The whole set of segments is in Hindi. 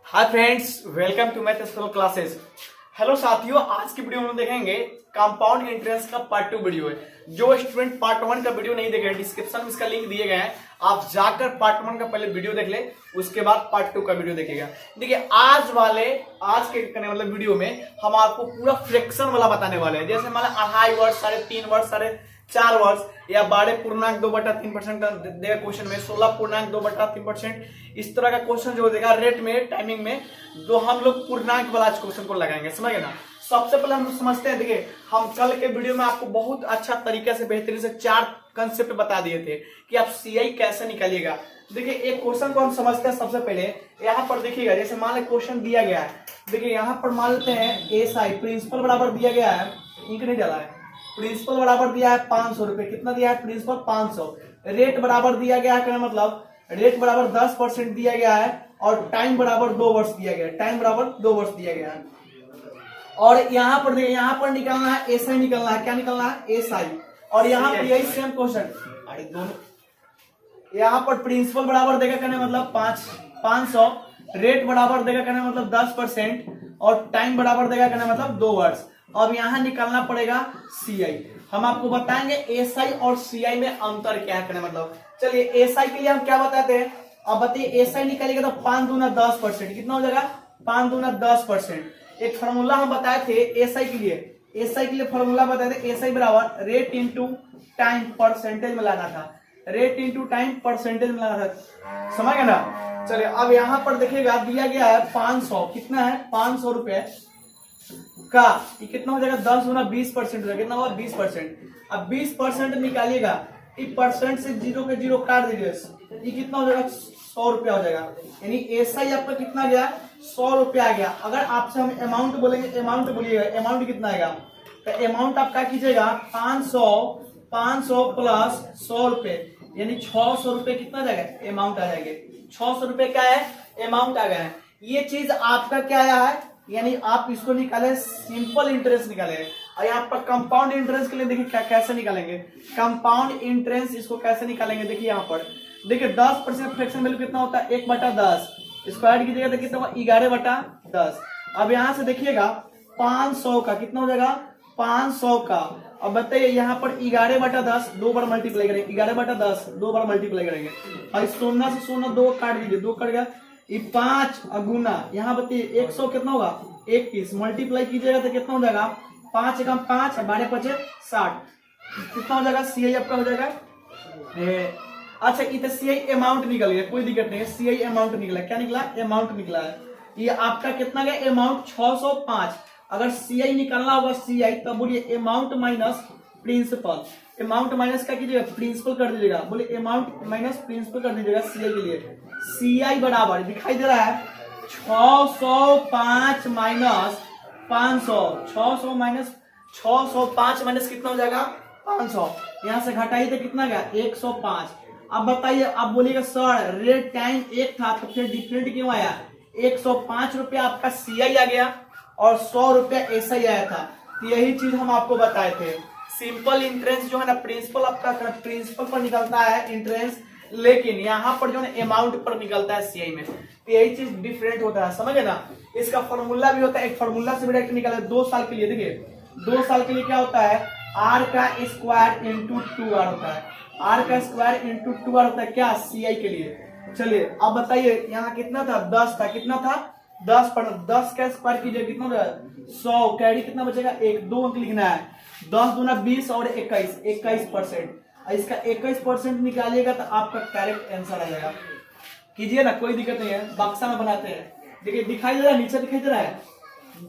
Hi friends, welcome to math school classes. Hello साथियों, आज की वीडियो में देखेंगे कंपाउंड एंट्रेंस का पार्ट 2 वीडियो है। जो स्टूडेंट पार्ट 1 का वीडियो नहीं देखे, डिस्क्रिप्शन में इसका लिंक दिए गए हैं, आप जाकर पार्ट 1 का पहले वीडियो देख ले, उसके बाद पार्ट 2 का वीडियो देखेगा। देखिए आज के करने वाले वीडियो में हम आपको पूरा फ्रैक्शन वाला बताने वाले हैं। जैसे मान 2.5 वर्ष, 3.5 वर्ष, 4.5 वर्ष या 12.2/3% देगा क्वेश्चन में, 16.2/3%, इस तरह का क्वेश्चन जो देगा रेट में, टाइमिंग में, जो हम लोग पूर्णांक वाला क्वेश्चन को लगाएंगे। समझ गए ना। सबसे पहले हम लोग समझते हैं। देखिए, हम कल के वीडियो में आपको बहुत अच्छा तरीके से, बेहतरीन से 4 कंसेप्ट बता दिए थे कि आप सीआई कैसे निकालिएगा। देखिए, एक क्वेश्चन को हम समझते हैं। सबसे पहले यहाँ पर देखिएगा, जैसे मान लो क्वेश्चन दिया गया है। देखिए यहाँ पर मान लेते हैं एसआई प्रिंसिपल बराबर दिया गया है, इंक नहीं डाला है, प्रिंसिपल बराबर दिया है 500 रुपए। कितना दिया है प्रिंसिपल? 500। रेट बराबर दिया गया है, मतलब रेट बराबर 10% दिया गया है, और टाइम बराबर 2 वर्ष दिया गया है। टाइम बराबर 2 वर्ष दिया गया है। और यहाँ पर देखिए, यहाँ पर निकालना है एसआई, निकालना है। क्या निकालना है? एसआई। और यहाँ पर यही सेम क्वेश्चन, अरे दोनों, यहाँ पर प्रिंसिपल बराबर देगा, कहने मतलब 500, रेट बराबर देगा, कहने मतलब 10%, और टाइम बराबर देगा, कहने मतलब 2 वर्ष। अब यहाँ निकालना पड़ेगा सीआई। हम आपको बताएंगे एसआई और सीआई में अंतर क्या है, कहने मतलब। चलिए, एसआई के लिए हम क्या बताते हैं, अब बताइए। एसआई निकालिएगा तो 5 दूना 10%, कितना हो जाएगा? 5 दूना 10%। एक फॉर्मूला हम बताए थे एसआई के लिए। एसआई के लिए फॉर्मूला बताए थे, एसआई बराबर रेट इंटू टाइम परसेंटेज में लाना था। रेट इंटू टाइम परसेंटेज में लाना था। समझ गए ना। चलिए, अब यहाँ पर देखिएगा दिया गया है 500। कितना है? 500 रुपए का ये कितना हो जाएगा? 10 गुना 20% हो जाएगा। कितना होगा? 20%। अब 20% निकालिएगा, इस परसेंट से 0 के 0 काट दीजिए, ये कितना हो जाएगा? 100 रुपया हो जाएगा। यानी एसआई आपका कितना गया? 100 रुपया आ गया। अगर आपसे हम अमाउंट बोलेंगे, अमाउंट बोलिएगा, अमाउंट कितना आएगा? तो अमाउंट आप क्या कीजिएगा? 500 प्लस 100 रुपए, यानी 600 रुपए कितना जाएगा? अमाउंट आ जाएगा। 600 रुपए क्या है? अमाउंट आ गया है। ये चीज आपका क्या आया है, यानी आप इसको निकाले, सिंपल इंटरेस्ट निकाले। और यहाँ पर कंपाउंड इंटरेस्ट के लिए देखिए क्या कैसे निकालेंगे। कंपाउंड इंटरेस्ट इसको कैसे निकालेंगे? देखिए यहाँ पर देखिए 10% फ्रैक्शन वैल्यू कितना होता है? 1/10। इसको ऐड कीजिएगा तो कितना होगा? 11/10। अब यहाँ से देखिएगा 500 का कितना हो जाएगा? 500 का। अब बताइए, यहाँ पर 11/10 2 बार मल्टीप्लाई करेंगे। 11/10 2 बार मल्टीप्लाई करेंगे, और 0 से 0 2 काट दीजिए, 2 कट गया। 5 गुना, यहाँ बताइए 100 कितना होगा? 21। मल्टीप्लाई कीजिएगा तो कितना हो जाएगा? 5 एकम 5, 12×5 60। कितना हो जाएगा? सीआई आपका हो जाएगा। अच्छा, इधर सीआई अमाउंट निकल गया, कोई दिक्कत नहीं है। सीआई अमाउंट निकला। क्या निकला? अमाउंट निकला है। ये आपका कितना गया? अमाउंट 605। अगर सीआई निकालना होगा, सीआई, तब बोलिए amount minus principal. Amount minus क्या कीजिएगा? प्रिंसिपल कर दीजिएगा। बोलिए अमाउंट माइनस प्रिंसिपल कर दीजिएगा सीआई के लिए। सीआई बराबर दिखाई दे रहा है 605 माइनस 500। 600 माइनस 605 माइनस कितना हो जाएगा? 500। यहां से घटाइए तो कितना गया? 105। अब बताइए, आप बोलिएगा सर रेट टाइम 1 था तो फिर डिफरेंट क्यों आया? 105 रुपया आपका सीआई आ गया और 100 रुपया एसआई आया था। तो यही चीज हम आपको बताए थे। सिंपल इंटरेस्ट जो है ना, प्रिंसिपल आपका प्रिंसिपल पर निकलता है इंटरेस्ट, लेकिन यहाँ पर जो है अमाउंट पर निकलता है सीआई में। तो यही चीज डिफरेंट होता है। समझे ना। इसका फॉर्मूला भी होता है, एक फॉर्मूला से भी डायरेक्ट निकला है 2 साल के लिए। देखिए 2 साल के लिए क्या होता है? आर का स्क्वायर इंटू 2r होता है। आर का स्क्वायर इंटू 2r होता है क्या? सीआई के लिए। चलिए, अब बताइए, यहाँ कितना था? 10 था। कितना था? 10 पर 10 का स्क्वायर कीजिए, कितना हो जाएगा? 100। कैरी कितना बचेगा? 1, 2 अंक लिखना है। 10 दूना 20 और 21%। इसका 21% निकालिएगा तो आपका करेक्ट आंसर आ जाएगा। कीजिए ना, कोई दिक्कत नहीं है, बक्सा में बनाते हैं। देखिए दिखाई दे रहा है, नीचे दिखाई दे रहा है,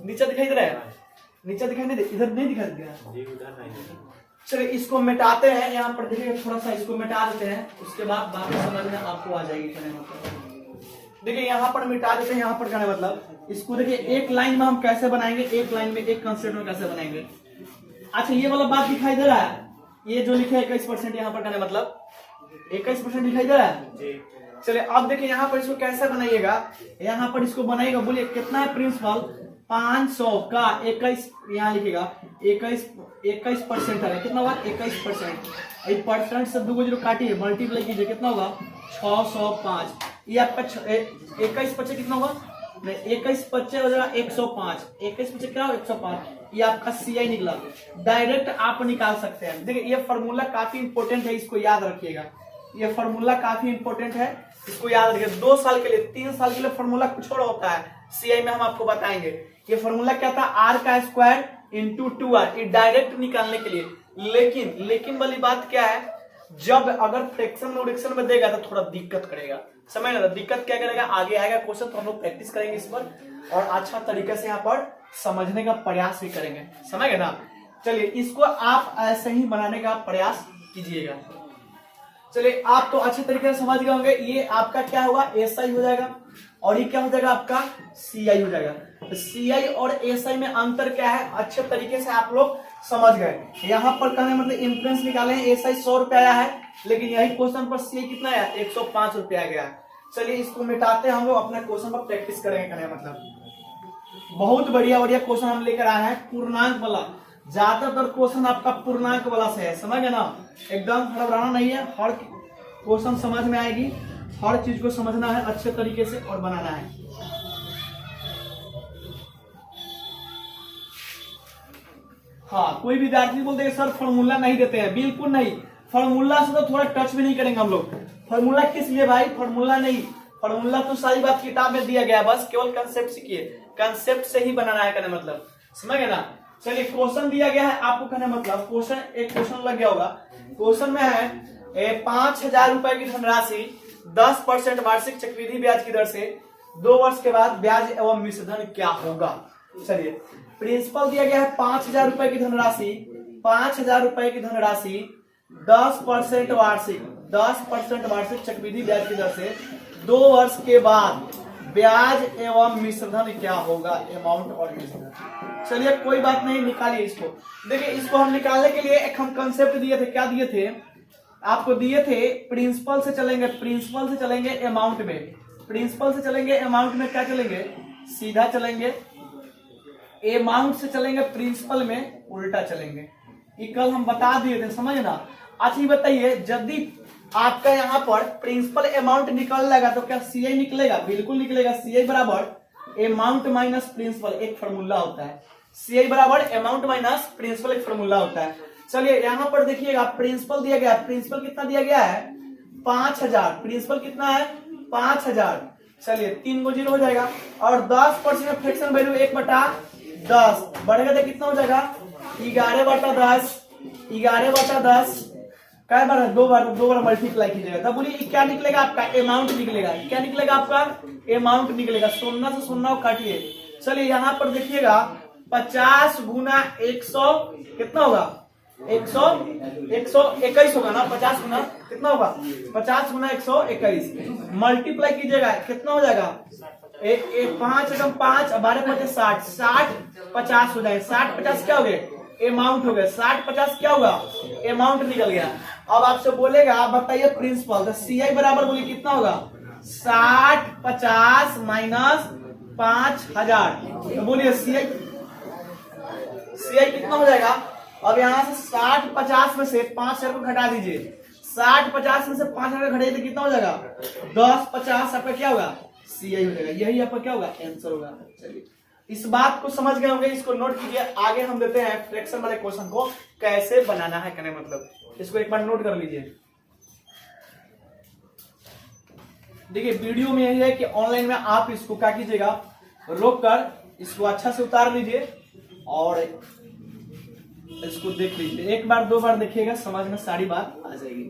नीचे दिखाई दे रहा है, नीचे दिखाई नहीं दे, इधर नहीं दिखाई दे रहा। चलिए, इसको मिटाते हैं। यहाँ पर देखिए, थोड़ा सा इसको मिटा देते हैं, उसके बाद बाकी समझ में आपको आ जाएगी। कहने मतलब देखिए, यहाँ पर मिटा देते हैं। यहाँ पर कहने मतलब इसको देखिए, एक लाइन में हम कैसे बनाएंगे, एक लाइन में, एक कंसेप्ट में कैसे बनाएंगे। अच्छा, ये वाला बात दिखाई दे रहा है, ये जो लिखे 21% यहाँ पर कहने मतलब 21% दिखाई दे रहा है। चलिए, अब देखिए यहाँ पर इसको कैसे बनाइएगा। यहाँ पर इसको बनाइएगा, बोलिए कितना है प्रिंसिपल? 500 का 21, यहाँ लिखिएगा 21% है। कितना होगा? 21%। परसेंट से 2 0 काटिए, मल्टीप्लाई कीजिए, कितना होगा? 605। ये आपका 21% कितना होगा? 21 25 हो जाएगा 105, 21 25 क्या हो 105, ये आपका CI निकला। डायरेक्ट आप निकाल सकते हैं। देखिए ये फॉर्मूला काफी इंपॉर्टेंट है, इसको याद रखिएगा। ये फॉर्मूला काफी इंपॉर्टेंट है, इसको याद रखिए। 2 साल के लिए 3 साल के लिए फॉर्मूला कुछ और होता है, CI में हम आपको बताएंगे। ये फॉर्मूला क्या था, R का स्क्वायर इंटू 2R, ये डायरेक्ट निकालने के लिए। लेकिन वाली बात क्या है, जब अगर फ्रैक्शन नोटेशन में देगा तो थोड़ा दिक्कत करेगा, समझ ना। दिक्कत क्या करेगा, आगे आएगा क्वेश्चन तो हम लोग प्रैक्टिस करेंगे इस पर और अच्छा तरीके से यहाँ पर समझने का प्रयास भी करेंगे, समझ गए ना। चलिए इसको आप ऐसे ही बनाने का प्रयास कीजिएगा। चलिए आप तो अच्छे तरीके से समझ गए होंगे। ये आपका क्या होगा, SI हो जाएगा और ये क्या हो जाएगा आपका CI हो जाएगा। तो CI और SI में अंतर क्या है, अच्छे तरीके से आप लोग समझ गए। यहाँ पर कहने मतलब इंफ्लुएंस निकाले हैं, SI 100 रुपया आया है, लेकिन यही क्वेश्चन पर CI कितना आया, 105 रुपया गया है। चलिए इसको मिटाते हैं, हम लोग अपना क्वेश्चन पर प्रैक्टिस करेंगे। कहने मतलब बहुत बढ़िया क्वेश्चन हम लेकर आए हैं, पूर्णांक वाला। ज्यादातर क्वेश्चन आपका पूर्णांक वाला से है, समझ गए ना। एकदम घबराना नहीं है, हर क्वेश्चन समझ में आएगी, हर चीज को समझना है अच्छे तरीके से और बनाना है। हाँ, कोई विद्यार्थी बोलते हैं सर फॉर्मूला नहीं देते हैं, बिल्कुल नहीं। फॉर्मूला से तो थोड़ा टच भी नहीं करेंगे हम लोग। फॉर्मूला किस लिए भाई, फॉर्मूला नहीं, फॉर्मूला तो सारी बात किताब में दिया गया, बस केवल कंसेप्ट सीखिए, कंसेप्ट से ही बनाना है, कहने मतलब, समझ गए ना। चलिए क्वेश्चन दिया गया है आपको, कहने मतलब क्वेश्चन, एक क्वेश्चन लग गया होगा। क्वेश्चन में है 5,000 रुपए की धनराशि 10% वार्षिक चक्रवृद्धि ब्याज की दर से 2 वर्ष के बाद ब्याज एवं मिश्रधन क्या होगा। चलिए प्रिंसिपल दिया गया है 5,000 रुपए की धनराशि, 5,000 रुपए की धनराशि 10% वार्षिक चक्रवृद्धि ब्याज की दर से 2 वर्ष के बाद ब्याज एवं मिश्रधन क्या होगा, अमाउंट और मिश्रधन। चलिए कोई बात नहीं, निकालिए इसको। देखिए इसको हम निकालने के लिए एक हम कंसेप्ट दिए थे, क्या दिए थे आपको, दिए थे प्रिंसिपल से चलेंगे, प्रिंसिपल से चलेंगे अमाउंट में, प्रिंसिपल से चलेंगे अमाउंट में, क्या चलेंगे सीधा चलेंगे, अमाउंट से चलेंगे प्रिंसिपल में उल्टा चलेंगे। ये कल हम बता दिए थे, समझ ना। अच्छा बताइए, यदि आपका यहाँ पर प्रिंसिपल अमाउंट निकल लेगा तो क्या CI निकलेगा, बिल्कुल निकलेगा। CI बराबर अमाउंट माइनस प्रिंसिपल, एक फॉर्मूला होता है। CI बराबर अमाउंट माइनस प्रिंसिपल, एक फॉर्मूला होता है। चलिए यहाँ पर देखिएगा प्रिंसिपल दिया गया, प्रिंसिपल कितना दिया गया है 5,000, प्रिंसिपल कितना है 5,000। चलिए 3 को 0 हो जाएगा और 10% फ्रैक्शन वैल्यू 1/10 बढ़ेगा तो कितना हो जाएगा 11/10, 11/10 क्या बार है, 2 बार मल्टीप्लाई कीजिएगा, तब बोलिए क्या निकलेगा आपका अमाउंट निकलेगा। क्या निकलेगा आपका अमाउंट निकलेगा, 0 से 0 को काटिए। चलिए यहाँ पर देखिएगा 50 गुना 100 कितना होगा 121 होगा ना, 50 गुना कितना होगा 50 गुना 121 मल्टीप्लाई कीजिएगा कितना हो जाएगा 5 एकदम 5 12 5 60 60 50 हो जाएगा, 60 50 क्या हो गए अमाउंट हो गया, 60 50 क्या होगा अमाउंट निकल गया। अब आपसे बोलेगा आप बताइए प्रिंसिपल, तो CI बराबर बोलिए कितना होगा 60 50 माइनस 5,000, तो बोलिए CI कितना हो जाएगा। अब यहाँ से 60 50 में से 5,000 को घटा दीजिए, 60 50 में से 5,000 घटाइए तो कितना हो जाएगा 10 50 आपका क्या होगा CI हो जाएगा, यही आपका क्या होगा आंसर होगा। चलिए इस बात को समझ गए होंगे, इसको नोट कीजिए। आगे हम देते हैं फ्रैक्शन वाले क्वेश्चन को कैसे बनाना है, कहने मतलब इसको एक बार नोट कर लीजिए। देखिए वीडियो में यही है कि ऑनलाइन में आप इसको क्या कीजिएगा रोक कर इसको अच्छा से उतार लीजिए और इसको देख लीजिए, 1 बार 2 बार देखिएगा समझ में सारी बात आ जाएगी।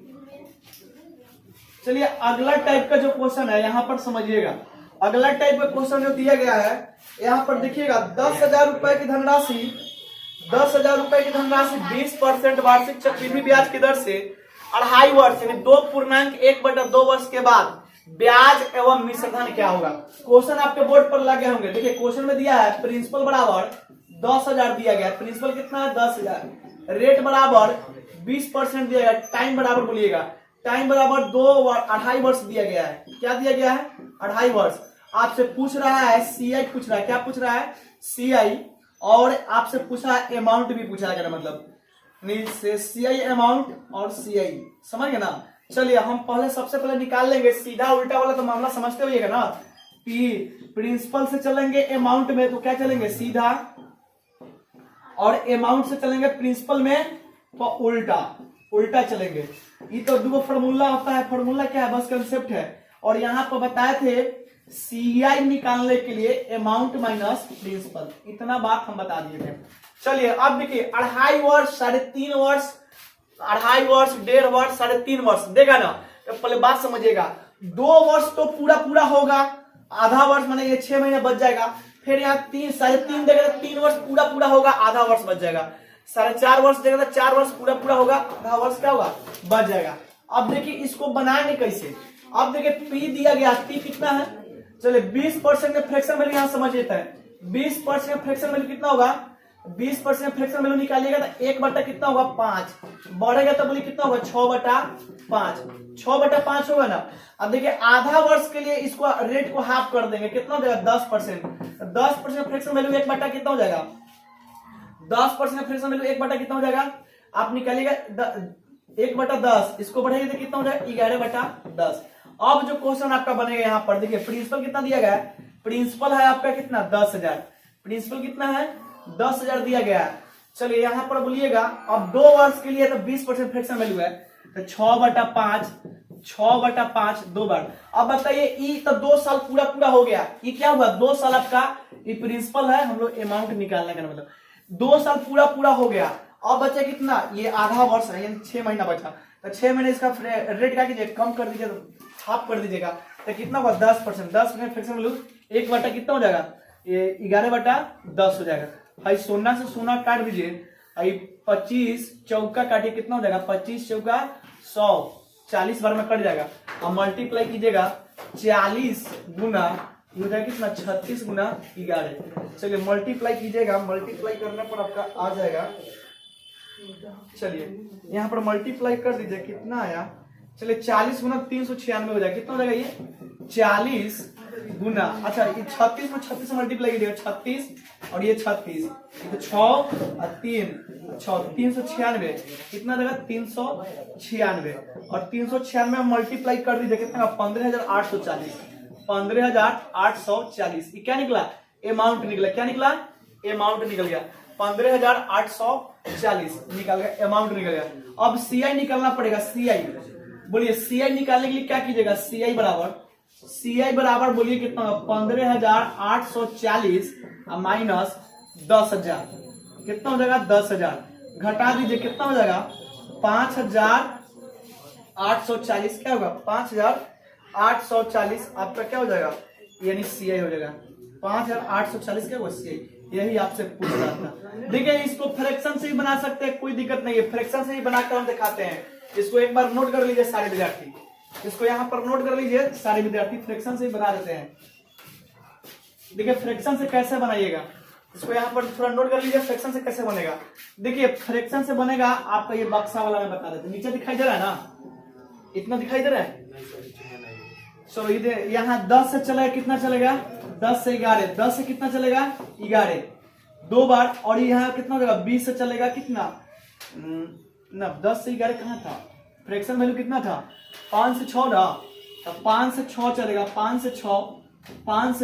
चलिए अगला टाइप का जो क्वेश्चन है यहाँ पर समझिएगा। अगला टाइप का क्वेश्चन जो दिया गया है यहाँ पर देखिएगा 10,000 रुपए की धनराशि 10,000 रुपए की धनराशि 20% वार्षिक चक्रवृद्धि ब्याज की दर से 2.5 वर्ष यानी 2.1/2 वर्ष के बाद ब्याज एवं मिश्रधन क्या होगा। क्वेश्चन आपके बोर्ड पर लगे होंगे। देखिए क्वेश्चन में दिया है प्रिंसिपल बराबर 10,000 दिया गया, प्रिंसिपल कितना है 10,000, रेट बराबर 20% दिया गया, टाइम बराबर बोलिएगा टाइम बराबर 2.5 वर्ष दिया गया है। क्या दिया गया है 2.5 वर्ष। आपसे पूछ रहा है CI पूछ रहा है, क्या पूछ रहा है CI, और आपसे पूछा है अमाउंट भी पूछा है, मतलब CI अमाउंट और CI, समझ गए ना। चलिए हम पहले सबसे पहले निकाल लेंगे सीधा उल्टा वाला, तो मामला समझते होइएगा ना। पी प्रिंसिपल से चलेंगे अमाउंट में तो क्या चलेंगे सीधा, और अमाउंट से चलेंगे प्रिंसिपल में तो उल्टा उल्टा चलेंगे। ये तो दो फॉर्मूला होता है, फॉर्मूला क्या है बस कंसेप्ट है। और यहाँ पर बताए थे सीआई निकालने के लिए अमाउंट माइनस प्रिंसिपल, इतना बात हम बता दिए थे। चलिए अब देखिए 2.5 वर्ष 3.5 वर्ष 2.5 वर्ष 1.5 वर्ष 3.5 वर्ष देखा ना, तो पहले बात समझिएगा। 2 वर्ष तो पूरा पूरा होगा, आधा वर्ष माने ये 6 महीने बच जाएगा। फिर यहाँ 3.5 देगा तो 3 वर्ष पूरा पूरा होगा, आधा वर्ष बच जाएगा। 4.5 वर्ष देगा तो 4 वर्ष पूरा पूरा होगा, आधा वर्ष क्या होगा बच जाएगा। अब देखिए इसको बनाएंगे कैसे। अब देखिए पी दिया गया, पी कितना है, चलिए 20% में फ्रैक्शन वैल्यू यहाँ समझ लेते हैं। 20% फ्रैक्शन वैल्यू कितना होगा, 20% फ्रैक्शन वैल्यू निकालिएगा तो 1/, कितना होगा 5, बढ़ेगा तो बोलिए कितना होगा 6/5, 6/5 होगा ना। अब देखिए आधा वर्ष के लिए इसको रेट को हाफ कर देंगे, कितना हो जाएगा 10%। 10% फ्रैक्शन वैल्यू 1/, कितना हो जाएगा 10% फ्रैक्शन वैल्यू 1/, कितना हो जाएगा आप निकालिएगा 1/10, इसको बढ़ाइए तो कितना हो जाएगा 11/10। अब जो क्वेश्चन आपका बनेगा यहाँ पर देखिए प्रिंसिपल कितना दिया गया है, प्रिंसिपल है आपका कितना 10,000, प्रिंसिपल कितना है 10,000 दिया गया है। चलिए यहाँ पर बोलिएगा अब 2 वर्ष के लिए तो 20% फ्रैक्शन वैल्यू है तो 6/5 2 बार। अब बताइए ई तो 2 साल पूरा पूरा हो गया, ये क्या हुआ 2 साल आपका, ये प्रिंसिपल है, हम लोग अमाउंट निकालने का मतलब 2 साल पूरा पूरा हो गया। अब बचा कितना, ये आधा वर्ष है, 6 महीना बचा, तो 6 महीने इसका रेट क्या कीजिए कम कर दीजिए, हाफ कर दीजिएगा तो कितना होगा 10%। 10% फ्रैक्शन वैल्यू 1/, कितना हो जाएगा ये 11/10 हो जाएगा। भाई सोना से सोना काट दीजिए, 25 चौका काटिए कितना हो जाएगा 25 चौका 100, 40 बार में कट जाएगा। अब मल्टीप्लाई कीजिएगा 40 गुना हो जाएगा कितना 36 गुना 11। चलिए मल्टीप्लाई कीजिएगा, मल्टीप्लाई करने पर आपका आ जाएगा, चलिए यहाँ पर मल्टीप्लाई कर दीजिए कितना आया, चलिए 40 गुना 396 हो जाएगा, कितना हो जाएगा ये 40 गुना, अच्छा ये 36 में 36 से मल्टीप्लाई कीजिएगा 36 और ये 36, ये तो 6 और 396 कितना देगा 396 और 396 में मल्टीप्लाई कर दीजिए कितना 15,840, 15,840 ये क्या निकला अमाउंट निकला, क्या निकला अमाउंट निकल गया 15,840 निकल गया, अमाउंट निकल गया। अब सीआई निकालना पड़ेगा, सीआई बोलिए, सीआई निकालने के लिए क्या कीजिएगा सीआई बराबर बोलिए कितना 15,840 माइनस 10,000 कितना हो जाएगा 10,000, घटा दीजिए कितना हो जाएगा 5,840, क्या होगा 5,840 आपका क्या हो जाएगा यानी सीआई हो जाएगा 5,840 क्या होगा सीआई, यही आपसे पूछ रहा था। देखिए इसको फ्रैक्शन से ही बना सकते हैं, कोई दिक्कत नहीं है, फ्रैक्शन से ही बनाकर हम दिखाते हैं। इसको एक बार नोट कर लीजिए सारे विद्यार्थी, इसको यहाँ पर नोट कर लीजिए सारे विद्यार्थी, फ्रैक्शन से ही बना देते हैं। देखिए फ्रैक्शन से कैसे बनाइएगा, इसको यहाँ पर थोड़ा नोट कर लीजिए फ्रैक्शन से कैसे बनेगा। देखिए फ्रैक्शन से बनेगा आपका ये बक्सा वाला मैं बता देता हूँ, नीचे दिखाई दे रहा है ना, इतना दिखाई दे रहा है। चलो यहाँ 10 से चलेगा कितना चलेगा 10 से 11, 10 से कितना चलेगा 11 2 बार, और यहाँ कितना हो जाएगा 20 से चलेगा कितना ना 10 से 11 कहाँ था, फ्रैक्शन वैल्यू कितना था 5 से 6 ना, तो 5 से 6 चलेगा, 5 से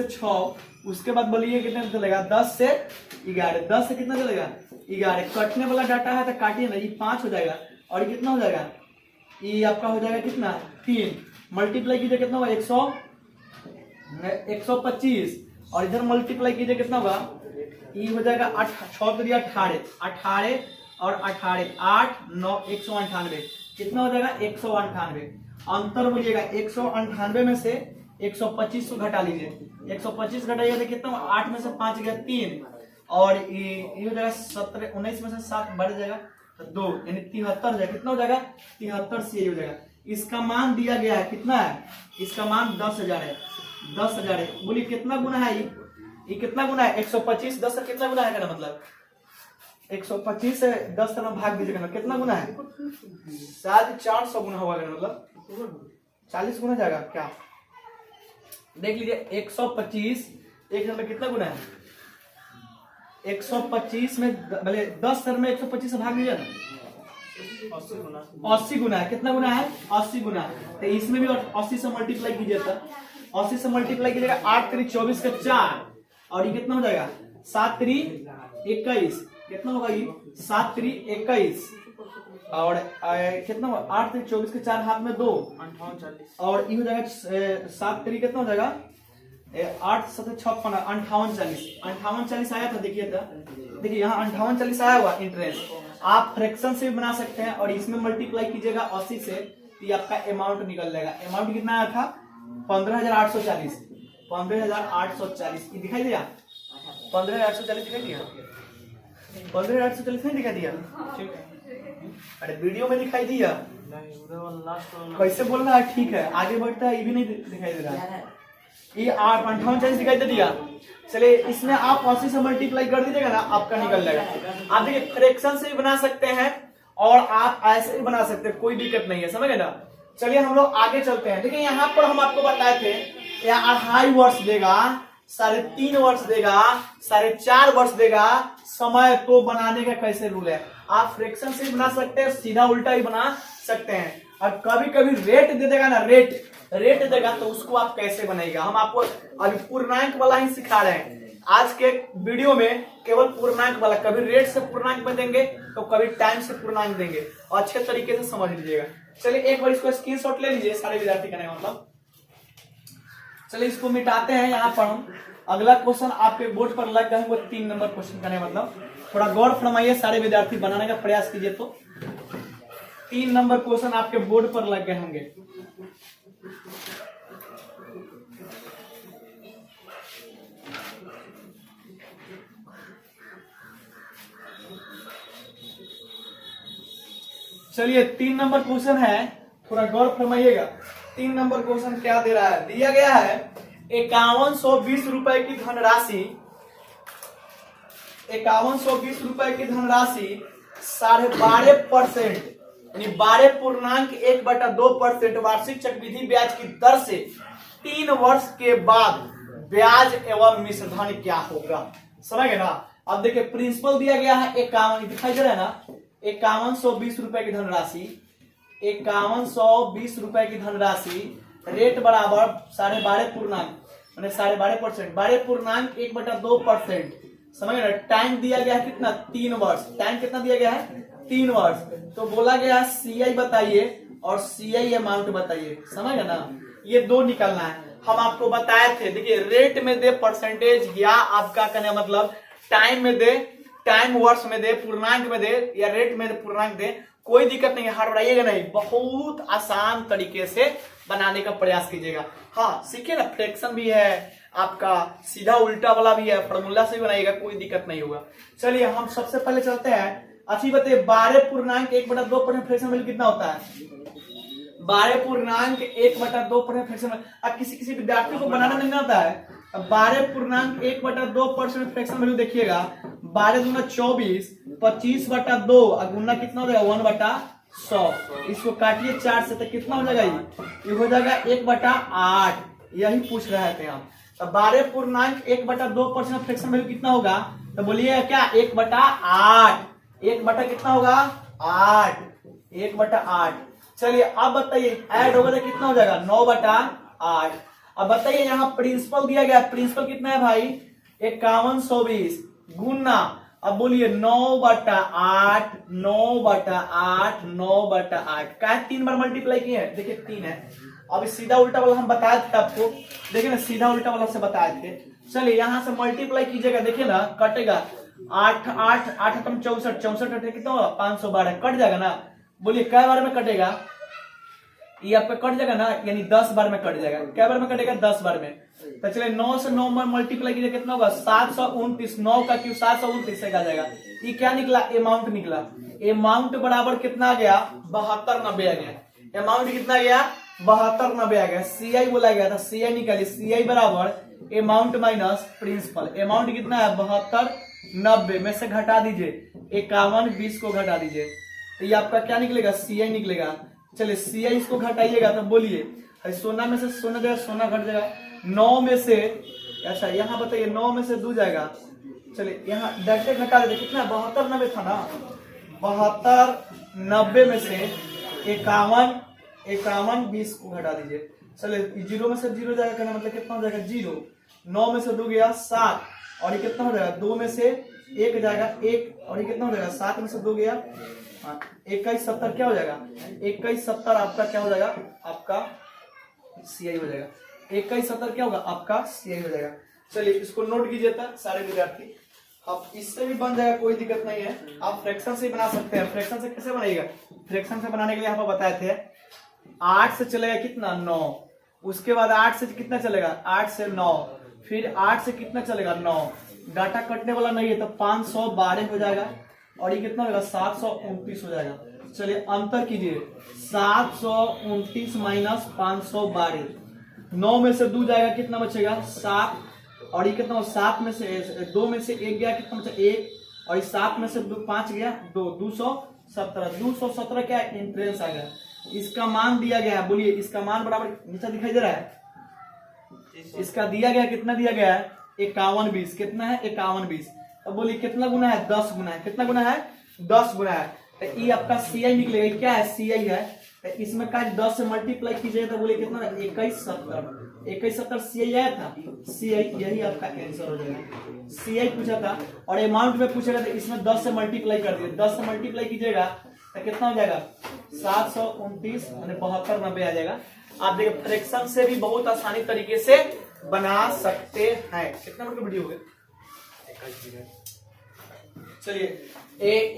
6 उसके बाद बोलिए कितने चलेगा 10 से 11, 10 से कितना चलेगा 11, कटने वाला डाटा है तो काटिए ना, ये 5 हो जाएगा और ये कितना हो जाएगा ये आपका हो जाएगा कितना 3, मल्टीप्लाई कीजिए कितना होगा 125 और इधर मल्टीप्लाई कीजिए कितना होगा ये हो जाएगा 18 और 18 8 9 198 कितना हो जाएगा 198। अंतर बोलिएगा 198 में से 125 को घटा लीजिए, 125 घटाइए तो कितना 8 में से 5 गया 3 और ये हो जाएगा 17 19 में से 7 बढ़ जाएगा तो 2 यानी 73 हो जाएगा, कितना हो जाएगा 73 से हो जाएगा। इसका मान दिया गया है कितना है, इसका मान 10,000 है, 10,000 है। बोलिए कितना गुना है ये कितना गुना है 125 10 से कितना गुना है ना, मतलब 125 से 10 तरह भाग दीजिएगा ना, कितना गुना है शायद 400 गुना होगा, मतलब 40 गुना जाएगा क्या, देख लीजिए 125 एक में कितना गुना है 125 में भले 10 सर में 125 से भाग दीजिए ना 80 गुना है, कितना गुना है 80 गुना, तो इसमें भी 80 से मल्टीप्लाई कीजिए था 80 से मल्टीप्लाई कीजिएगा, 8 3 24 का 4, और ये कितना हो जाएगा 7 3 21, कितना होगा ये 7 3 21, और कितना होगा 8 3 24 के 4 हाथ में 2, 58 40, और ये हो जाएगा 7 3 कितना हो जाएगा 8 7 56 58 40, 58 40 आया था। देखिए देखिए यहाँ 58 40 आया हुआ इंटरेस्ट। आप फ्रैक्शन से भी बना सकते हैं, और इसमें मल्टीप्लाई कीजिएगा 80 से, तो ये आपका अमाउंट निकल जाएगा। अमाउंट कितना आया था 15,840, 15,840 दिखाई दिया, 15,840 दिखाई दिया, 15,840 नहीं दिखाई दिया, अरे वीडियो में दिखाई दिया, कैसे बोल रहा है, ठीक है आगे बढ़ता है, ये भी नहीं दिखाई दे रहा है, ये 58 40 दिखाई दे दिया। चलिए इसमें आप 80 से मल्टीप्लाई कर दीजिएगा ना, आपका निकल जाएगा। आप देखिए फ्रैक्शन से भी बना सकते हैं, और आप ऐसे भी बना सकते हैं, कोई दिक्कत नहीं है, समझ गए ना। चलिए हम लोग आगे चलते हैं। देखिए यहाँ पर हम आपको बताए थे, यहाँ 2.5 वर्ष देगा, 3.5 वर्ष देगा, 4.5 वर्ष देगा, समय तो बनाने का कैसे रूल है। आप फ्रैक्शन से भी बना सकते हैं, सीधा उल्टा भी बना सकते हैं, और कभी कभी रेट दे देगा ना, रेट देगा तो उसको आप कैसे बनाएगा, हम आपको अभी पूर्णांक वाला ही सिखा रहे हैं। आज के वीडियो में केवल पूर्णांक वाला, कभी रेट से पूर्णांक में देंगे तो कभी टाइम से पूर्णांक देंगे, और अच्छे तरीके से समझ लीजिएगा। चलिए एक बार इसको स्क्रीनशॉट ले लीजिए सारे विद्यार्थी का, मतलब चलिए इसको मिटाते हैं। यहाँ पर हम अगला क्वेश्चन आपके बोर्ड पर लग गए, वो 3 नंबर क्वेश्चन का, मतलब थोड़ा गौर फरमाइए, सारे विद्यार्थी बनाने का प्रयास कीजिए। तो 3 नंबर क्वेश्चन आपके बोर्ड पर लग गए होंगे। चलिए 3 नंबर क्वेश्चन है, थोड़ा गौर फरमाइएगा। 3 नंबर क्वेश्चन क्या दे रहा है, दिया गया है 5120 रुपए की धनराशि, 5120 रुपए की धनराशि 12.5% यानी 12.1/2% वार्षिक चक्रवृद्धि ब्याज की दर से 3 वर्ष के बाद ब्याज एवं मिश्रधन क्या होगा, समझ गए ना। अब देखिए प्रिंसिपल दिया गया है 51, दिखाई दे रहा है ना, 5120 रुपए की धनराशि, 5120 रुपए की धनराशि, रेट बराबर 12.5 पूर्णांक मैंने 12.5%, 12.1/2%, समझ गए ना। टाइम दिया गया है कितना 3 वर्ष, टाइम कितना दिया गया है 3 वर्ष। तो बोला गया CI बताइए और CI अमाउंट बताइए, समझ गए ना। ये 2 निकलना है, हम आपको बताए थे। देखिए रेट में दे परसेंटेज, या आपका कहने मतलब टाइम में दे, टाइम वर्ष में दे, पूर्णांक में दे, या रेट में दे पूर्णांक दे, कोई दिक्कत नहीं है, हड़बड़ाइएगा नहीं, बहुत आसान तरीके से बनाने का प्रयास कीजिएगा। हाँ सीखिए ना, फ्रैक्शन भी है आपका, सीधा उल्टा वाला भी है, फॉर्मूला से भी बनाइएगा, कोई दिक्कत नहीं होगा। चलिए हम सबसे पहले चलते हैं, अच्छी बताइए 12.1/2% फ्रैक्शन वैल्यू कितना होता है, 12.1/2% फ्रैक्शन। अब किसी विद्यार्थी को बनाना नहीं आता है, 12.1/2% फ्रैक्शन वैल्यू देखिएगा, 12 दूना 24, 25/2 और गुना कितना हो जाएगा 1/100। इसको काटिए 4 से, तो कितना हो जाएगा, ये हो जाएगा 1/8। यही पूछ रहे थे हम। तो 12.1/2% फ्रैक्शन वैल्यू कितना होगा, तो बोलिए क्या 1/8, 1 कितना होगा 8, 1/8। चलिए अब बताइए ऐड होगा तो कितना हो जाएगा 9/8। अब बताइए यहाँ प्रिंसिपल दिया गया, प्रिंसिपल कितना है भाई 5120 गुना, अब बोलिए 9/8, 9/8, 9/8 का 3 बार मल्टीप्लाई किए हैं, देखिए 3 है। अब सीधा उल्टा वाला हम बताए थे आपको, देखिए ना सीधा उल्टा वाला से बताए थे। चलिए यहाँ से मल्टीप्लाई कीजिएगा, देखिए ना कटेगा 8 8 8 64, 64 कितना होगा 512, कट जाएगा ना। बोलिए कै बार में कटेगा, ये आपका कट जाएगा ना, यानी 10 बार में कट जाएगा। क्या बार में कटेगा 10 बार में। तो चलिए 9 से 9 बार मल्टीप्लाई कीजिए, कितना होगा 729, 9 का क्यों 729 से आ जाएगा। ये क्या निकला, अमाउंट निकला। अमाउंट बराबर कितना आ गया 7290 आ गया। अमाउंट कितना गया 7290 आ गया। CI बोला गया था, CI निकालिए, CI बराबर अमाउंट माइनस प्रिंसिपल। अमाउंट कितना है 7290 में से घटा दीजिए 5120 को घटा दीजिए, तो ये आपका क्या निकलेगा CI निकलेगा। चलिए CI इसको घटाइएगा, तो बोलिए सोना में से सोना जाएगा, सोना घट जाएगा। 9 में से, अच्छा यहाँ बताइए 9 में से 2 जाएगा। चलिए यहाँ डायरेक्ट घटा देते, कितना 7290 था ना, 7290 में से 5120 को घटा दीजिए, चलिए 0 में से 0 जाएगा, कहना मतलब कितना हो जाएगा 0। 9 में से 2 गया 7, और ये कितना हो जाएगा 2 में से 1 जाएगा 1, और ये कितना हो जाएगा 7 में से 2 गया 21 70 क्या हो जाएगा 21 70 आपका क्या हो जाएगा आपका CI हो जाएगा। 21 70 क्या होगा आपका CI हो जाएगा। चलिए इसको नोट कीजिए था सारे विद्यार्थी, आप इससे भी बन जाएगा, कोई दिक्कत नहीं है। आप फ्रैक्शन से बना सकते हैं। फ्रैक्शन से कैसे बनाइएगा, फ्रैक्शन से बनाने के लिए यहाँ पर बताए थे 8 से चलेगा कितना 9, उसके बाद 8 से कितना चलेगा 8 से 9, फिर 8 से कितना चलेगा 9, डाटा कटने वाला नहीं है तो 512 हो जाएगा, और ये कितना होगा 729 हो जाएगा। चलिए अंतर कीजिए 729 माइनस 512, 9 में से 2 जाएगा कितना बचेगा 7, और ये कितना 7 में से 2 में से 1 गया कितना बचा 1, और 7 में से 5 गया 2, 217 क्या इंट्रेंस आ गया। इसका मान दिया गया है, बोलिए इसका मान बराबर नीचे दिखाई दे रहा है, इसका दिया गया कितना दिया गया है 5120, कितना है 5120। अब बोलिए कितना गुना है 10 गुना है, कितना गुना है 10 गुना है, तो ये आपका CI निकलेगा, क्या है CI है, तो इसमें का 10 से मल्टीप्लाई कीजिएगा तो बोलिए कितना 2170 CI आया था, CI यही आपका आंसर हो जाएगा। CI पूछा था और अमाउंट में पूछेगा तो इसमें 10 से मल्टीप्लाई कर दिए, 10 से मल्टीप्लाई कीजिएगा तो कितना हो जाएगा 729 यानी 72 90 आ जाएगा। आप देखिए फ्रैक्शन से भी बहुत आसानी तरीके से बना सकते हैं। कितना मिनट की वीडियो हो गया, चलिए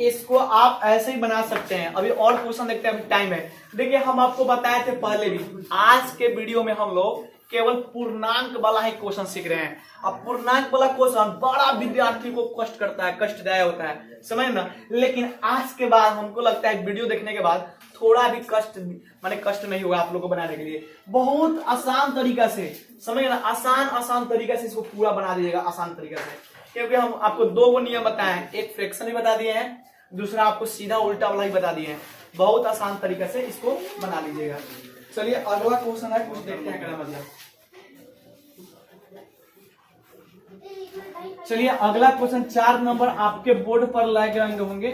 इसको आप ऐसे ही बना सकते हैं। अभी और क्वेश्चन देखते हैं, अभी टाइम है। देखिए हम आपको बताए थे पहले भी, आज के वीडियो में हम लोग केवल पूर्णांक वाला ही क्वेश्चन सीख रहे हैं। अब पूर्णांक वाला क्वेश्चन बड़ा विद्यार्थी को कष्ट करता है, कष्टदायक होता है, समझ ना। लेकिन आज के बाद हमको लगता है वीडियो देखने के बाद थोड़ा भी कष्ट माने कष्ट नहीं होगा आप लोग को बनाने के लिए। बहुत आसान तरीका से समझ ना, आसान तरीका से इसको पूरा बना दीजिएगा आसान तरीका से, क्योंकि हम आपको 2 नियम बताए हैं, एक फ्रैक्शन ही बता दिए हैं, दूसरा आपको सीधा उल्टा वाला ही बता दिए हैं। बहुत आसान तरीके से इसको बना लीजिएगा। चलिए अगला क्वेश्चन है, कुछ देखते हैं क्या मतलब। चलिए अगला क्वेश्चन 4 नंबर आपके बोर्ड पर लाए रंग होंगे,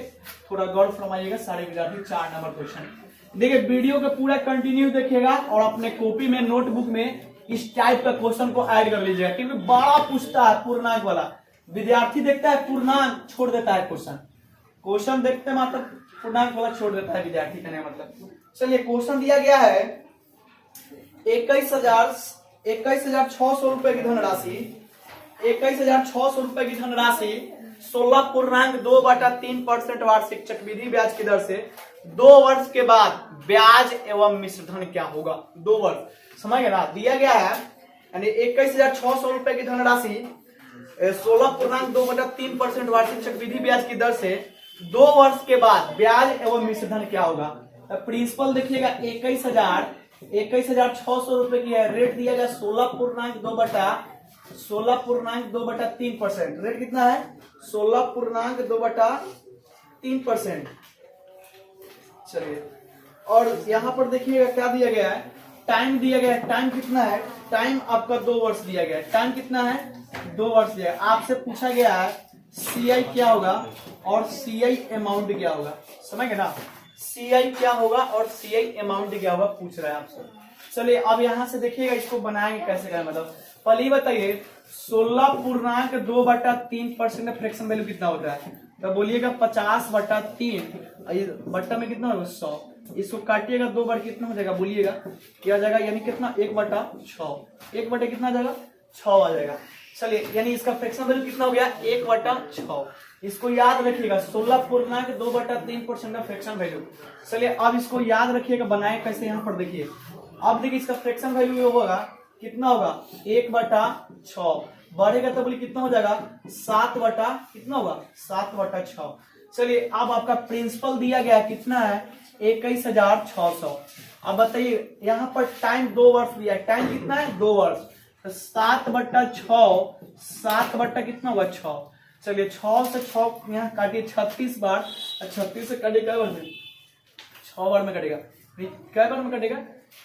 थोड़ा गौर फरमाइएगा सारे विद्यार्थी। 4 नंबर क्वेश्चन देखिए, वीडियो को पूरा कंटिन्यू देखिएगा और अपने कॉपी में नोटबुक में इस टाइप का क्वेश्चन को ऐड कर लीजिएगा, क्योंकि बड़ा पूछता है पूर्णांक वाला। विद्यार्थी देखता है पूर्णांक छोड़ देता है, क्वेश्चन देखते हैं मतलब पूर्णांक वाला छोड़ देता है विद्यार्थी, कहने का मतलब। चलिए क्वेश्चन दिया गया है 21,600 रुपए की धनराशि, 21,600 रुपए की धनराशि 16.2/3% वार्षिक चक्रवृद्धि ब्याज की दर से 2 वर्ष के बाद ब्याज एवं मिश्रधन क्या होगा। 2 वर्ष समझ गए ना, दिया गया है यानी 21,600 रुपए की धनराशि 16.2/3% वार्षिक चक्रवृद्धि ब्याज की दर से 2 वर्ष के बाद ब्याज एवं मिश्रधन क्या होगा। प्रिंसिपल देखिएगा 21,600 रुपए की है, रेट दिया गया 16.2/3%। रेट कितना है 16.2/3%। चलिए और यहां पर देखिएगा क्या दिया गया है, टाइम दिया गया है। टाइम कितना है, टाइम आपका 2 वर्ष दिया गया है। टाइम कितना है 2 वर्ष दिया है। आपसे पूछा गया है CI क्या होगा और CI अमाउंट क्या होगा, समझ गए ना। CI क्या होगा और CI अमाउंट क्या होगा पूछ रहा है आपसे। चलिए अब यहां से देखिएगा इसको बनाएंगे कैसे करें, मतलब पहले बताइए 16.2/3% में फ्रैक्शन वैल्यू कितना होता है, तो बोलिएगा 50/3, बट्टा में कितना होगा 100। इसको काटिएगा 2 बार कितना हो जाएगा बोलिएगा, क्या जाएगा यानी कितना 1/6, 1 कितना आ जाएगा 6 आ जाएगा। चलिए यानी इसका फ्रैक्शन वैल्यू कितना हो गया 1/6। इसको याद रखिएगा 16.2/3% का फ्रैक्शन वैल्यू। चलिए अब इसको याद रखिएगा, बनाए कैसे यहाँ पर देखिए। अब देखिए इसका फ्रैक्शन वैल्यू होगा कितना होगा 1/6, बढ़ेगा तो बोलिए कितना हो जाएगा 7 कितना होगा 7/6। चलिए अब आपका प्रिंसिपल दिया गया कितना है 21,600। अब बताइए यहाँ पर टाइम 2 वर्ष दिया है, टाइम कितना है 2 वर्ष, तो 7/6, 7 कितना होगा 6। चलिए 6 से 6 यहाँ काटिए 36 बार, 36 से काटिए क्या बार में 6 बार में कटेगा, क्या बार में कटेगा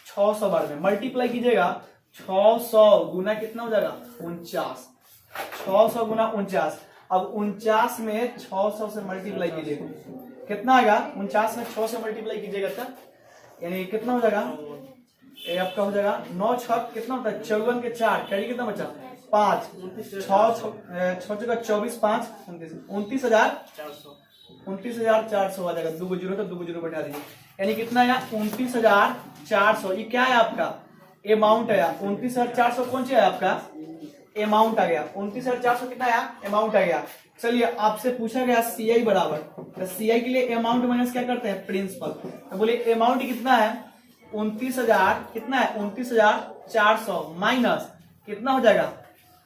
600 बार में। मल्टीप्लाई कीजिएगा 600 गुना कितना हो जाएगा 49, 600 गुना 49। अब 49 में 600 से मल्टीप्लाई कीजिएगा कितना आएगा, 49 में 6 से मल्टीप्लाई कीजिएगा तब यानी कितना हो जाएगा ये आपका हो जाएगा 9 छक कितना होता है 54 के 4 कैरी कितना बचा 5 6 6 24 5 29,400 आ जाएगा। 2 जीरो तो 2 जीरो बैठा दीजिए यानी कितना आया 29,400। ये क्या है आपका अमाउंट आया 29,400 कौन सी है आपका अमाउंट आ गया 29,400 कितना आया अमाउंट आ गया। चलिए आपसे पूछा गया सीआई बराबर तो सीआई के लिए अमाउंट माइनस क्या करते हैं प्रिंसिपल। तो बोलिए अमाउंट कितना है 29,000 कितना है 29,400 माइनस कितना हो जाएगा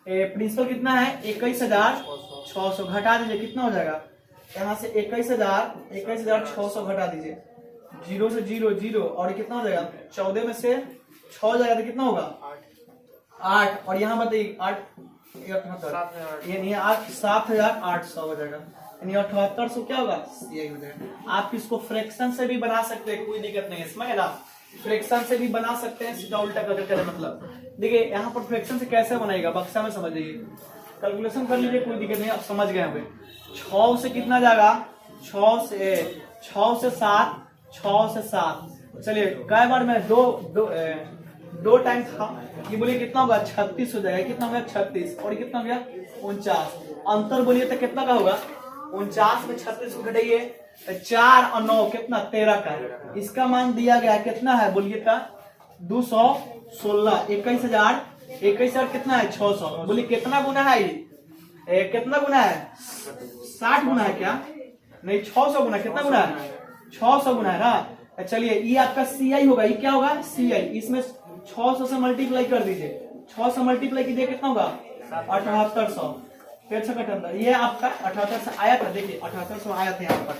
प्रिंसिपल कितना है 21,600 घटा दीजिए कितना हो जाएगा यहाँ से 21,600 घटा दीजिए 0 से 0 0 और कितना हो जाएगा 14 में से 6 जाएगा तो कितना होगा 8 और यहाँ बताइए 8 7,800 हो जाएगा यानी 7800 क्या होगा सीआई हो जाएगा। आप इसको फ्रैक्शन से भी बना सकते हैं कोई दिक्कत नहीं है समझ ना फ्रैक्शन से भी बना सकते हैं सीधा उल्टा करके करें मतलब देखिए यहाँ पर फ्रैक्शन से कैसे बनाएगा बक्सा में समझ लीजिए कैलकुलेशन कर लीजिए कोई दिक्कत नहीं आप समझ गए हमें 6 से कितना जाएगा 6 से 7 चलिए कई बार में दो टाइम था ये बोलिए कितना होगा 36 हो जाएगा कितना होगा 36 और कितना हो गया 49 अंतर बोलिए तो कितना का होगा 49 में 36 को घटाइए 4 और 9 कितना 13 का इसका मान दिया गया कितना है बोलिए का 216 21,000 कितना है 600 बोलिए कितना गुना है ये कितना गुना है 60 गुना है क्या नहीं 600 गुना कितना गुना है 600 गुना है ना। चलिए ये आपका सीआई होगा ये क्या होगा सीआई इसमें 600 से मल्टीप्लाई कर दीजिए 6 से मल्टीप्लाई कीजिए कितना होगा 7800 फिर से कटंदा ये आपका 7800 आया था देखिए 7800 आया था यहाँ पर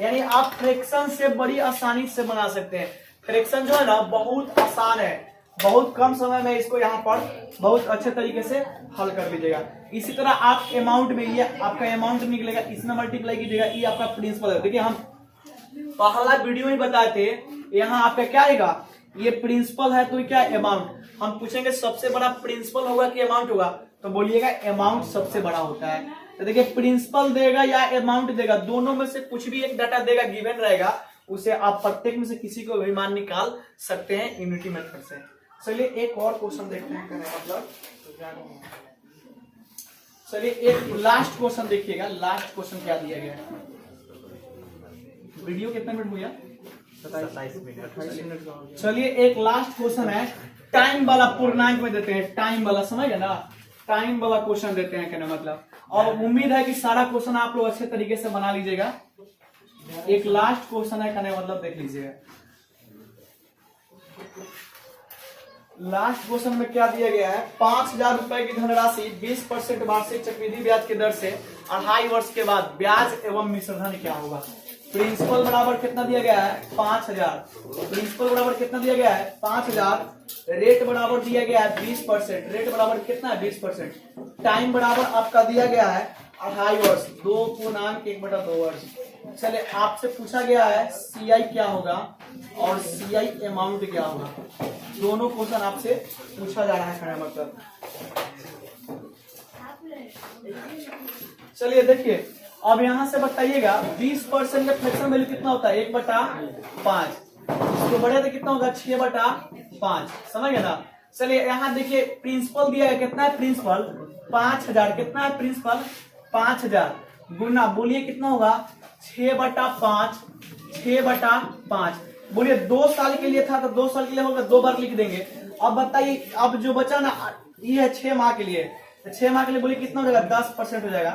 यानी आप फ्रैक्शन से बड़ी आसानी से बना सकते हैं। फ्रैक्शन जो है ना बहुत आसान है बहुत कम समय में इसको यहाँ पर बहुत अच्छे तरीके से हल कर लीजिएगा। इसी तरह आप अमाउंट में ये आपका अमाउंट निकलेगा इसमें मल्टीप्लाई कीजिएगा ये आपका प्रिंसिपल है। देखिए हम पहला वीडियो में बताए थे यहाँ आपका क्या आएगा ये प्रिंसिपल है तो क्या अमाउंट हम पूछेंगे सबसे बड़ा प्रिंसिपल होगा कि अमाउंट होगा तो बोलिएगा अमाउंट सबसे बड़ा होता है। तो देखिए प्रिंसिपल देगा या अमाउंट देगा दोनों में से कुछ भी एक डाटा देगा गिवन रहेगा उसे आप प्रत्येक में से किसी को भी मान निकाल सकते हैं यूनिटी मेथड से। चलिए एक और क्वेश्चन देखते हैं मतलब चलिए एक लास्ट क्वेश्चन देखिएगा लास्ट क्वेश्चन क्या दिया गया है। वीडियो कितना मिनट हो गया 27 मिनट। चलिए एक लास्ट क्वेश्चन है टाइम वाला पूर्णांक में देते हैं टाइम वाला समझ गए ना टाइम वाला क्वेश्चन देते हैं कहने मतलब और उम्मीद है कि सारा क्वेश्चन आप लोग अच्छे तरीके से बना लीजिएगा। एक लास्ट क्वेश्चन है कहने मतलब देख लीजिएगा लास्ट क्वेश्चन में क्या दिया गया है 5,000 रुपए की धनराशि 20% वार्षिक चक्रवृद्धि ब्याज की दर से 2.5 वर्ष के बाद ब्याज एवं मिश्रधन क्या होगा। प्रिंसिपल बराबर कितना दिया गया है 5,000 प्रिंसिपल बराबर कितना दिया गया है 5,000 रेट बराबर दिया गया है 20% रेट बराबर कितना है 20% टाइम बराबर आपका दिया गया है 2.5 वर्ष 2.1/2 वर्ष। चले आपसे पूछा गया है सीआई क्या होगा और सीआई अमाउंट क्या होगा दोनों क्वेश्चन आपसे पूछा जा रहा है मतलब। चलिए देखिए अब यहां से बताइएगा 20% का फ्रैक्शन वैल्यू कितना होता है 1/5 इसको बढ़े तो कितना होगा 6/5 समझ गए ना। चलिए यहाँ देखिए प्रिंसिपल दिया है कितना है प्रिंसिपल 5,000 कितना है प्रिंसिपल 5,000 गुना बोलिए कितना होगा 6/5 बोलिए 2 साल के लिए था तो 2 साल के लिए होगा 2 बार लिख देंगे। अब बताइए अब जो बचा ना ये है 6 माह के लिए तो 6 माह के लिए बोलिए कितना हो जाएगा 10% हो जाएगा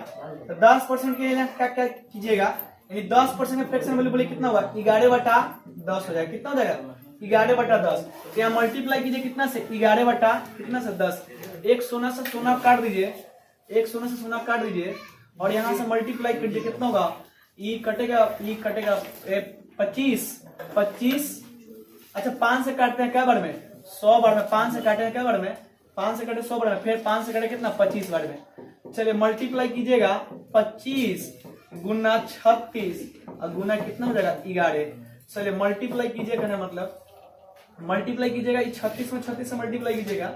तो 10% के लिए क्या क्या कीजिएगा यानी 10% का फ्रैक्शन वैल्यू बोलिए कितना होगा 11/10 हो जाएगा कितना हो जाएगा 11/10 तो यहाँ मल्टीप्लाई कीजिए कितना से 11/10 एक सोना से सोना काट दीजिए एक सोना से सोना काट दीजिए और यहाँ से मल्टीप्लाई कीजिए कितना होगा ई कटेगा 25 अच्छा 5 से काटते हैं क्या बार में 100 बार में 5 से काटे हैं क्या बार में 5 से काटे 100 बार में फिर 5 से काटे कितना 25 बार में। चलिए मल्टीप्लाई कीजिएगा 25 गुना 36 और गुना कितना हो जाएगा 11। चलिए मल्टीप्लाई कीजिए कहने मतलब मल्टीप्लाई कीजिएगा 36 में 36 से मल्टीप्लाई कीजिएगा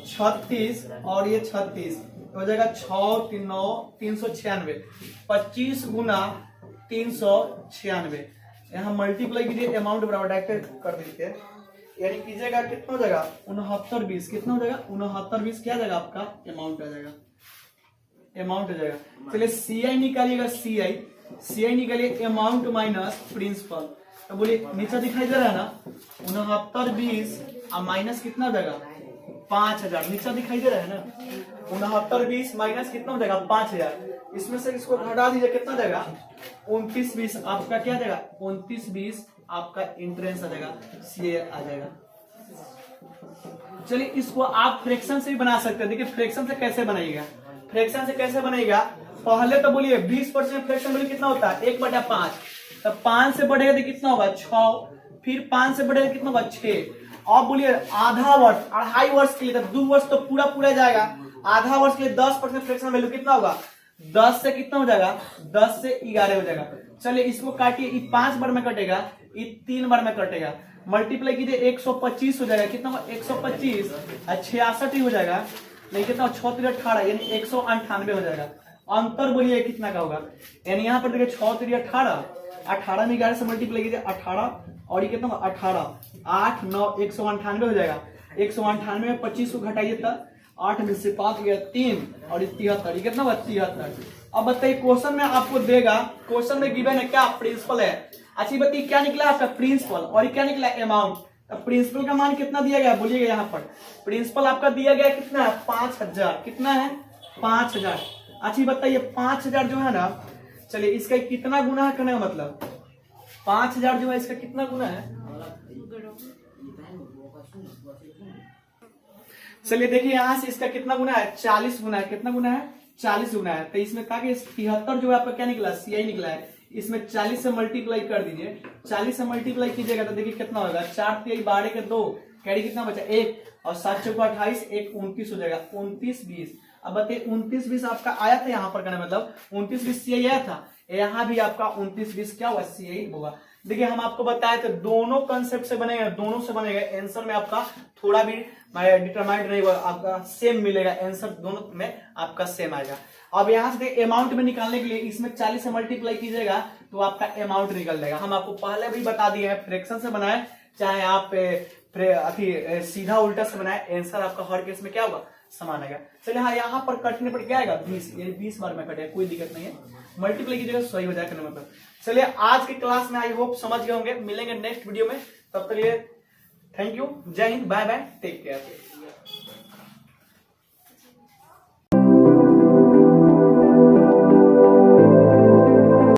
36 और ये 36 हो जाएगा 6 396 25 गुना 396 यहाँ मल्टीप्लाई कीजिए अमाउंट बराबर डायरेक्ट कर दीजिए यानी कीजिएगा कितना हो जाएगा 69-20, कितना हो जाएगा 69-20, क्या जाएगा आपका अमाउंट आ जाएगा, अमाउंट हो जाएगा। चलिए सी आई निकालिएगा, सी आई निकालिए अमाउंट माइनस प्रिंसिपल। तो बोलिए नीचे दिखाई दे रहा है ना 69-20 और माइनस कितना हो जाएगा 5000, नीचे दिखाई दे रहा है ना 69-20 माइनस कितना हो जाएगा 5000, इसमें से इसको घटा दीजिए कितना जाएगा 29-20, आपका क्या जाएगा 29-20 आपका इंट्रेंस आ जाएगा, सीए आ जाएगा। चलिए इसको आप फ्रैक्शन से भी बना सकते हैं। देखिए फ्रैक्शन से कैसे बनाइएगा, फ्रैक्शन से कैसे बनेगा, पहले तो बोलिए 20% फ्रैक्शन बोलिए कितना होता है 1/5, तब 5 से बढ़ेगा तो कितना होगा 6, फिर 5 से बढ़ेगा कितना होगा 6। अब बोलिए आधा वर्ष, 2.5 वर्ष के लिए, तब 2 वर्ष तो पूरा पूरा जाएगा, आधा वर्ष के लिए 10% फ्रैक्शन वैल्यू कितना होगा 10 से कितना हो जाएगा 10 से 11 हो जाएगा। चलिए इसको काटिए, ये 5 बार में कटेगा, ये 3 बार में कटेगा, मल्टीप्लाई कीजिए 125 हो जाएगा, कितना होगा 125 और 66 ही हो जाएगा, नहीं कितना 6×3 18 यानी 198 हो जाएगा। अंतर बोलिए कितना का होगा, यानी यहाँ पर देखिए 6×3 18 में 11 से मल्टीप्लाई कीजिए 18 और ये कितना 18 8 9 198 हो जाएगा। 198 में 25 को घटाइए तब 8 में से 5 गया 3 और 73, ये कितना 73। अब बताइए क्वेश्चन में आपको देगा, क्वेश्चन में गिवन है क्या प्रिंसिपल है, अच्छी बताइए क्या निकला आपका प्रिंसिपल और ये क्या निकला अमाउंट। अब प्रिंसिपल का मान कितना दिया गया बोलिएगा, यहाँ पर प्रिंसिपल आपका दिया गया कितना है 5000, कितना है 5000। अच्छी बताइए 5000 जो है ना, चलिए इसका कितना गुना है करने का मतलब 5000 जो है इसका कितना गुना है, चलिए देखिए यहां से इसका कितना गुना है 40 गुना है, कितना गुना है 40 गुना है। तो इसमें कहा कि 73 जो है आपका क्या निकला सीआई निकला है, इसमें 40 से मल्टीप्लाई कर दीजिए, 40 से मल्टीप्लाई कीजिएगा तो देखिए कितना होगा 4 3 12 के 2 कैरी कितना बचा 1 और 7 चौका 28 1 29 हो जाएगा 29-20। अब बताइए 29-20 आपका आया था यहाँ पर करने मतलब 29-20 सीआई आया था, यहाँ भी आपका 29-20 क्या हुआ सीआई होगा। देखिए हम आपको बताए थे दोनों कंसेप्ट से बनेगा, दोनों से बनेगा, आंसर में आपका थोड़ा भी डिटरमाइंड नहीं होगा, आपका सेम मिलेगा आंसर, दोनों में आपका सेम आएगा। अब यहाँ से अमाउंट में निकालने के लिए इसमें 40 से मल्टीप्लाई कीजिएगा तो आपका अमाउंट निकल जाएगा। हम आपको पहले भी बता दिए हैं फ्रैक्शन से बनाए चाहे आप सीधा उल्टा से बनाए, आंसर आपका हर केस में क्या होगा समान आएगा। चलिए हाँ यहाँ पर कटने पर क्या आएगा 20, यानी 20 बार में कटेगा, कोई दिक्कत नहीं है, मल्टीप्लाई कीजिएगा सही हो जाएगा मतलब। चलिए आज के क्लास में आई होप समझ गए होंगे, मिलेंगे नेक्स्ट वीडियो में, तब तक लिए थैंक यू, जय हिंद, बाय बाय, टेक केयर।